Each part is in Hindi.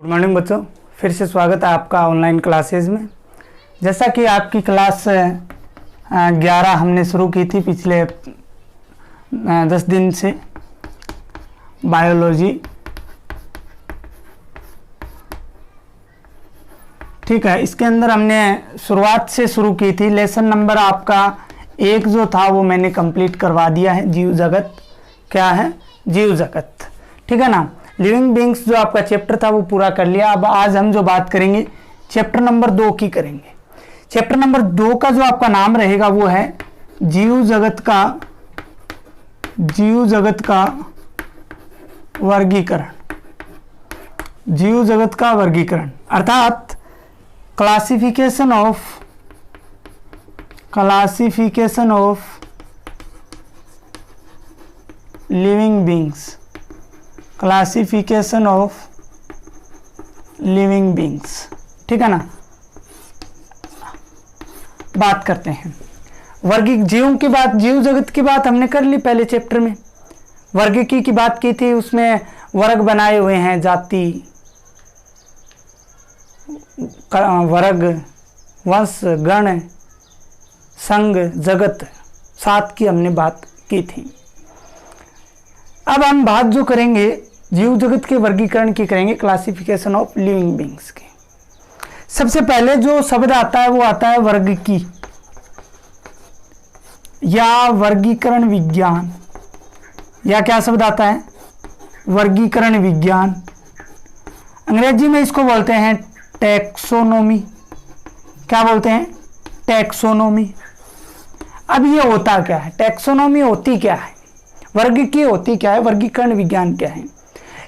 गुड मॉर्निंग बच्चों, फिर से स्वागत है आपका ऑनलाइन क्लासेस में। जैसा कि आपकी क्लास 11 हमने शुरू की थी पिछले 10 दिन से, बायोलॉजी। ठीक है, इसके अंदर हमने शुरुआत से शुरू की थी। लेसन नंबर आपका 1 जो था वो मैंने कंप्लीट करवा दिया है। जीव जगत क्या है? जीव जगत, ठीक है ना। लिविंग बींग्स जो आपका चैप्टर था वो पूरा कर लिया। अब आज हम जो बात करेंगे चैप्टर नंबर 2 की करेंगे। चैप्टर नंबर 2 का जो आपका नाम रहेगा वो है जीव जगत का वर्गीकरण। जीव जगत का वर्गीकरण अर्थात classification of living beings. Classification of living beings, ठीक है ना। बात करते हैं वर्गीक जीवों की बात, जीव जगत की बात हमने कर ली पहले चैप्टर में। वर्गीकी की बात की थी, उसमें वर्ग बनाए हुए हैं, जाति, वर्ग, वंश, गण, संघ, जगत, 7 की हमने बात की थी। अब हम बात जो करेंगे जीव जगत के वर्गीकरण की करेंगे, क्लासिफिकेशन ऑफ लिविंग बींग्स की। सबसे पहले जो शब्द आता है वो आता है वर्गीकी या वर्गीकरण विज्ञान, या क्या शब्द आता है? वर्गीकरण विज्ञान। अंग्रेजी में इसको बोलते हैं टैक्सोनॉमी। क्या बोलते हैं? टैक्सोनॉमी। अब ये होता क्या है? टैक्सोनॉमी होती क्या है? वर्गीकी होती क्या है? वर्गीकरण विज्ञान क्या है?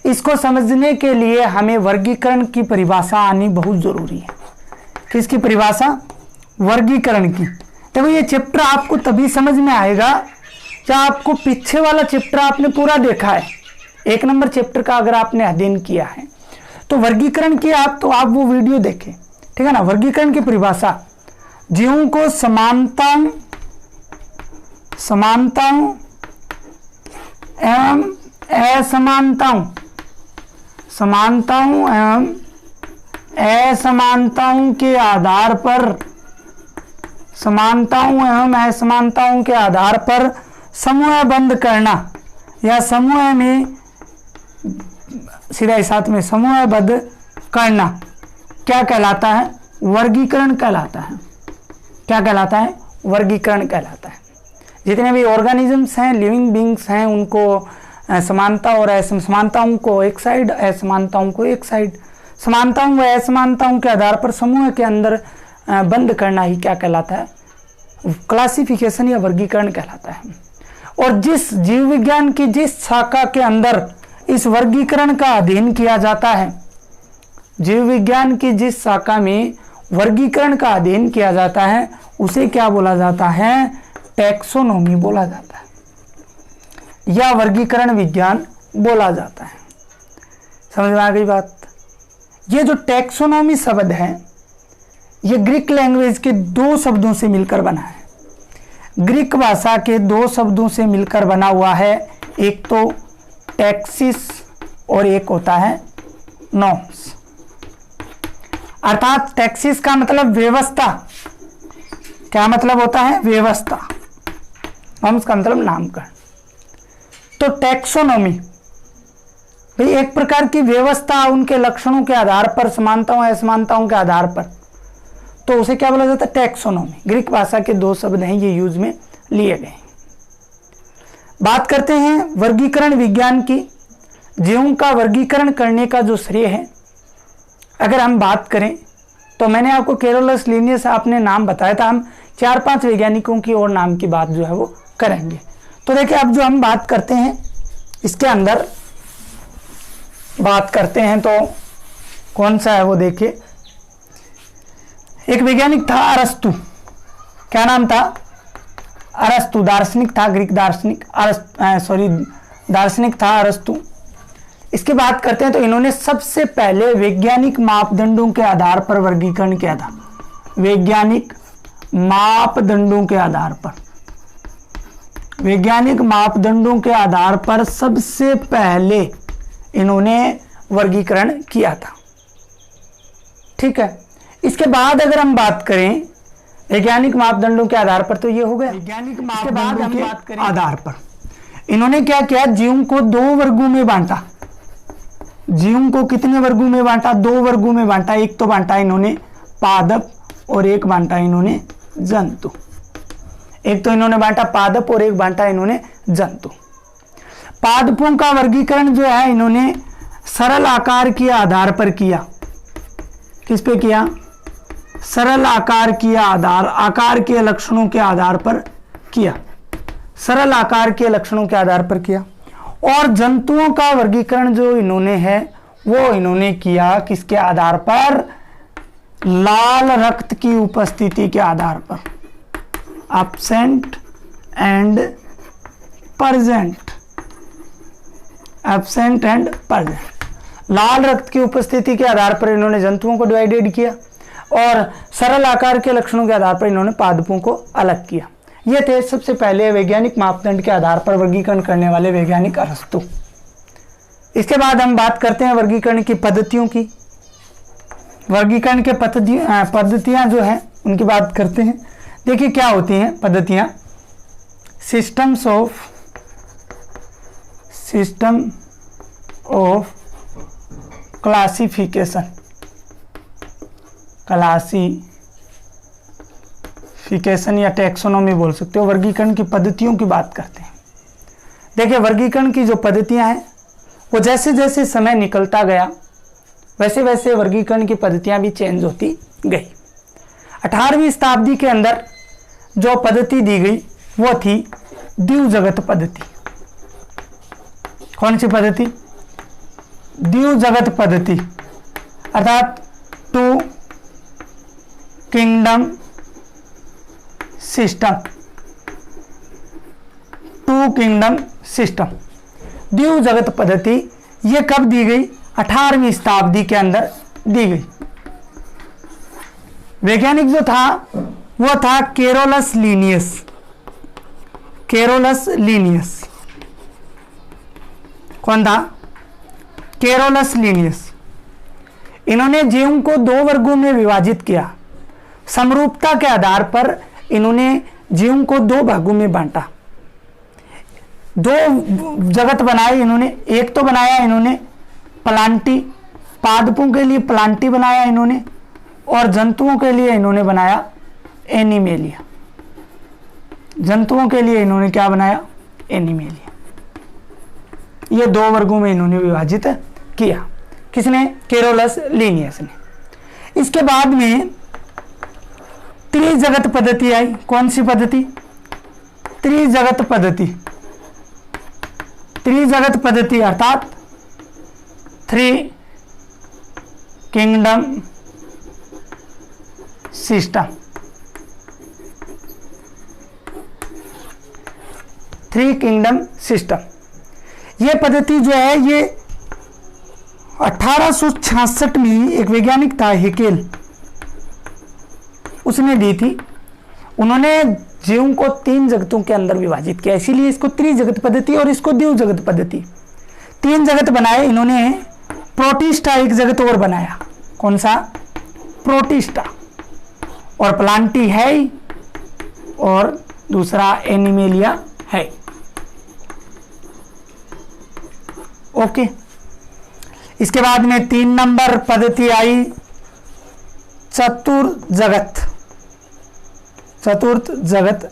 इसको समझने के लिए हमें वर्गीकरण की परिभाषा आनी बहुत जरूरी है। किसकी परिभाषा? वर्गीकरण की। देखो ये चैप्टर आपको तभी समझ में आएगा जब आपको पीछे वाला चैप्टर आपने पूरा देखा है। 1 नंबर चैप्टर का अगर आपने अध्ययन किया है तो वर्गीकरण की तो आप वो वीडियो देखें, ठीक है ना। वर्गीकरण की परिभाषा जीवों को समानताओं एवं असमानताओं के आधार पर समूहबद्ध करना, या समूह में सीधा साथ में समूहबद्ध करना क्या कहलाता है? वर्गीकरण कहलाता है। क्या कहलाता है? वर्गीकरण कहलाता है। जितने भी ऑर्गेनिजम्स हैं, लिविंग बींग्स हैं, उनको समानता और असमानताओं को एक साइड, असमानताओं को एक साइड, समानताओं व असमानताओं के आधार पर समूह के अंदर बंद करना ही क्या कहलाता है? क्लासिफिकेशन या वर्गीकरण कहलाता है। और जिस जीव विज्ञान की जिस शाखा के अंदर इस वर्गीकरण का अध्ययन किया जाता है, जीव विज्ञान की जिस शाखा में वर्गीकरण का अध्ययन किया जाता है उसे क्या बोला जाता है? टैक्सोनॉमी बोला जाता है या वर्गीकरण विज्ञान बोला जाता है। समझ में आ गई बात? ये जो टैक्सोनॉमी शब्द है ये ग्रीक लैंग्वेज के 2 शब्दों से मिलकर बना है। ग्रीक भाषा के 2 शब्दों से मिलकर बना हुआ है। एक तो टैक्सिस और एक होता है नॉम्स। अर्थात टैक्सिस का मतलब व्यवस्था। क्या मतलब होता है? व्यवस्था। नॉम्स का मतलब नामकरण। तो टैक्सोनॉमी भाई एक प्रकार की व्यवस्था, उनके लक्षणों के आधार पर, समानताओं असमानताओं के आधार पर, तो उसे क्या बोला जाता है? टैक्सोनॉमी। ग्रीक भाषा के 2 शब्द हैं, ये यूज में लिए गए। बात करते हैं वर्गीकरण विज्ञान की। जीवों का वर्गीकरण करने का जो श्रेय है, अगर हम बात करें तो मैंने आपको कैरोलस लिनियस आपने नाम बताया था। हम 4-5 वैज्ञानिकों की और नाम की बात जो है वो करेंगे। तो देखिए अब जो हम बात करते हैं इसके अंदर बात करते हैं तो कौन सा है वो देखिए। एक वैज्ञानिक था अरस्तु। क्या नाम था? अरस्तु। दार्शनिक था, ग्रीक दार्शनिक। दार्शनिक था अरस्तु। इसकी बात करते हैं तो इन्होंने सबसे पहले वैज्ञानिक मापदंडों के आधार पर वर्गीकरण किया था। वैज्ञानिक मापदंडों के आधार पर, वैज्ञानिक मापदंडों के आधार पर सबसे पहले इन्होंने वर्गीकरण किया था। ठीक है। इसके बाद अगर हम बात करें वैज्ञानिक मापदंडों के आधार पर, तो ये हो गया वैज्ञानिक मापदंडों के आधार पर। इन्होंने क्या किया, जीवों को 2 वर्गों में बांटा। जीवों को कितने वर्गों में बांटा? 2 वर्गों में बांटा। एक तो बांटा इन्होंने पादप और एक बांटा इन्होंने जंतु। एक तो इन्होंने बांटा पादप और एक बांटा इन्होंने जंतु। पादपों का वर्गीकरण जो है इन्होंने सरल आकार के आधार पर किया। किस पे किया? सरल आकार के आकार के लक्षणों के आधार पर किया। सरल आकार के लक्षणों के आधार पर किया। और जंतुओं का वर्गीकरण जो इन्होंने है वो इन्होंने किया किसके आधार पर? लाल रक्त की उपस्थिति के आधार पर। Absent and present. Absent and present. लाल रक्त की उपस्थिति के आधार पर इन्होंने जंतुओं को डिवाइडेड किया और सरल आकार के लक्षणों के आधार पर इन्होंने पादपों को अलग किया। ये थे सबसे पहले वैज्ञानिक मापदंड के आधार पर वर्गीकरण करने वाले वैज्ञानिक अरस्तु। इसके बाद हम बात करते हैं वर्गीकरण की पद्धतियों की। वर्गीकरण के पद्धतियां जो है उनकी बात करते हैं। देखिए क्या होती हैं पद्धतियां। सिस्टम ऑफ क्लासिफिकेशन या टैक्सोनॉमी बोल सकते हो। वर्गीकरण की पद्धतियों की बात करते हैं। देखिए वर्गीकरण की जो पद्धतियां हैं वो जैसे जैसे समय निकलता गया वैसे वैसे वर्गीकरण की पद्धतियां भी चेंज होती गई। 18वीं शताब्दी के अंदर जो पद्धति दी गई वो थी द्विजगत पद्धति। कौन सी पद्धति? द्विजगत पद्धति, अर्थात 2 किंगडम सिस्टम। 2 किंगडम सिस्टम, द्विजगत पद्धति। ये कब दी गई? 18वीं शताब्दी के अंदर दी गई। वैज्ञानिक जो था वो था कैरोलस लीनियस। कौन था? Carolus Linnaeus. इन्होंने जीवों को 2 वर्गों में विभाजित किया। समरूपता के आधार पर इन्होंने जीवों को 2 भागों में बांटा। 2 जगत बनाए इन्होंने। एक तो बनाया इन्होंने प्लांटी, पादपों के लिए प्लांटी बनाया इन्होंने, और जंतुओं के लिए इन्होंने बनाया एनिमेलिया। जंतुओं के लिए इन्होंने क्या बनाया? एनिमेलिया। ये 2 वर्गों में इन्होंने विभाजित किया। किसने? कैरोलस लीनियस ने। इसके बाद में त्रिजगत पद्धति आई। कौन सी पद्धति? त्रिजगत पद्धति अर्थात 3 किंगडम सिस्टम। 3 kingdom system. यह पद्धति जो है ये 1866 में एक वैज्ञानिक था हेकेल, उसने दी थी। उन्होंने जीवों को 3 जगतों के अंदर विभाजित किया, इसीलिए इसको त्रिजगत पद्धति और इसको द्विजगत पद्धति। 3 जगत बनाए इन्होंने। प्रोटिस्टा एक जगत और बनाया। कौन सा? प्रोटिस्टा। और प्लांटी है और दूसरा एनिमेलिया है। ओके। इसके बाद में 3 नंबर पद्धति आई चतुर्थ जगत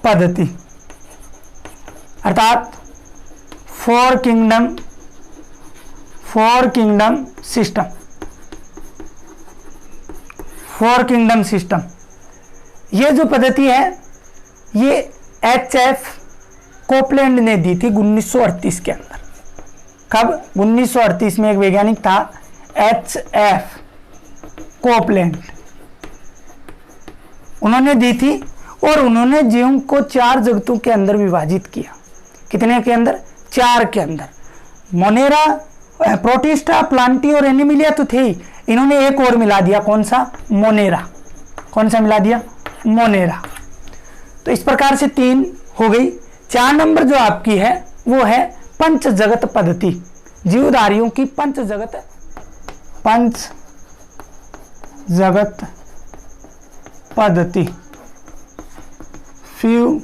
पद्धति, अर्थात 4 किंगडम सिस्टम। 4 kingdom system. ये जो पद्धति है ये HF कोपलैंड ने दी थी 1938 के अंदर। कब? 1938 में एक वैज्ञानिक था HF कोपलैंड, उन्होंने दी थी और उन्होंने जीवों को 4 जगतों के अंदर विभाजित किया। कितने के अंदर? 4 के अंदर। मोनेरा, प्रोटिस्टा, प्लांटी और एनिमिलिया तो थे ही, इन्होंने एक और मिला दिया। कौन सा? मोनेरा। कौन सा मिला दिया? मोनेरा। तो इस प्रकार से 3 हो गई। 4 नंबर जो आपकी है वो है पंच जगत पद्धति। जीवधारियों की पंच जगत पद्धति, फ्यू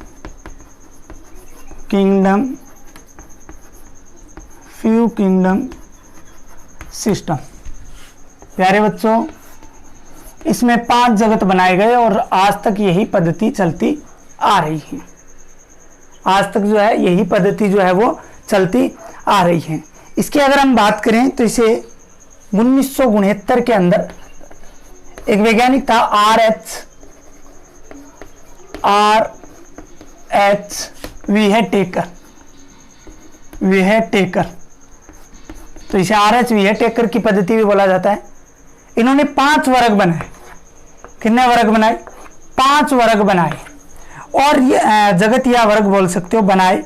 किंगडम सिस्टम। प्यारे बच्चों, इसमें 5 जगत बनाए गए और आज तक यही पद्धति चलती आ रही है। आज तक जो है यही पद्धति जो है वो चलती आ रही है। इसकी अगर हम बात करें तो इसे 1969 के अंदर एक वैज्ञानिक था आर एच वीहेटेकर, तो इसे आर एच वीहेटेकर की पद्धति भी बोला जाता है। इन्होंने 5 वर्ग बनाए। कितने वर्ग बनाए? 5 वर्ग बनाए, और ये जगत या वर्ग बोल सकते हो बनाए।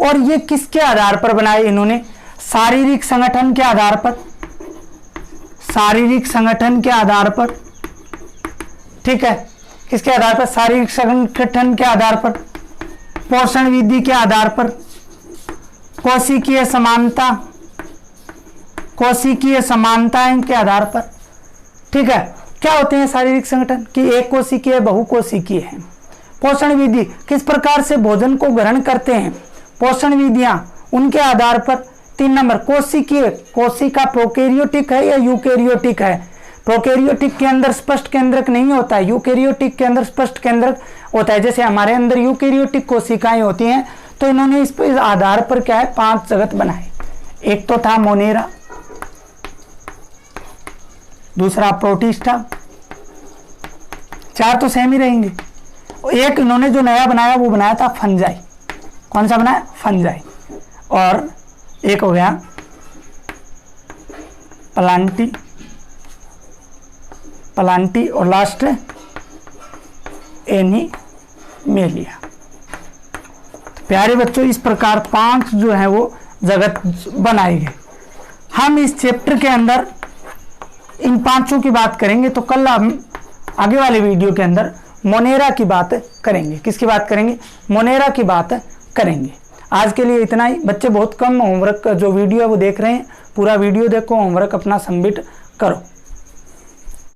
और ये किसके आधार पर बनाए? इन्होंने शारीरिक संगठन के आधार पर, शारीरिक संगठन के आधार पर, ठीक है, किसके आधार पर? शारीरिक संगठन के आधार पर, पोषण विधि के आधार पर, कोशिकीय समानताएं के आधार पर, ठीक है। क्या होते हैं शारीरिक संगठन? कि एक कोशिकीय, बहुकोशिकीय है। पोषण विधि, किस प्रकार से भोजन को ग्रहण करते हैं, पोषण विधियां, उनके आधार पर। 3 नंबर कोशिकीय, कोशिका प्रोकैरियोटिक है या यूकैरियोटिक है। प्रोकैरियोटिक के अंदर स्पष्ट केंद्रक नहीं होता है, यूकैरियोटिक के अंदर स्पष्ट केंद्रक होता है। जैसे हमारे अंदर यूकैरियोटिक कोशिकाएं होती हैं, तो इन्होंने इस आधार पर क्या है 5 जगत बनाए। एक तो था मोनेरा, दूसरा प्रोटिस्टा, 4 तो सेम ही रहेंगे। एक इन्होंने जो नया बनाया वो बनाया था फंजाई। कौन सा बनाया? फंजाई। और एक हो गया प्लांटी और लास्ट एनिमेलिया। प्यारे बच्चों, इस प्रकार 5 जो है वो जगत बनाए गए। हम इस चैप्टर के अंदर इन 5 की बात करेंगे, तो कल हम आगे वाले वीडियो के अंदर मोनेरा की बात करेंगे। किसकी बात करेंगे? मोनेरा की बात करेंगे। आज के लिए इतना ही। बच्चे बहुत कम होमवर्क का जो वीडियो है वो देख रहे हैं, पूरा वीडियो देखो, होमवर्क अपना सबमिट करो।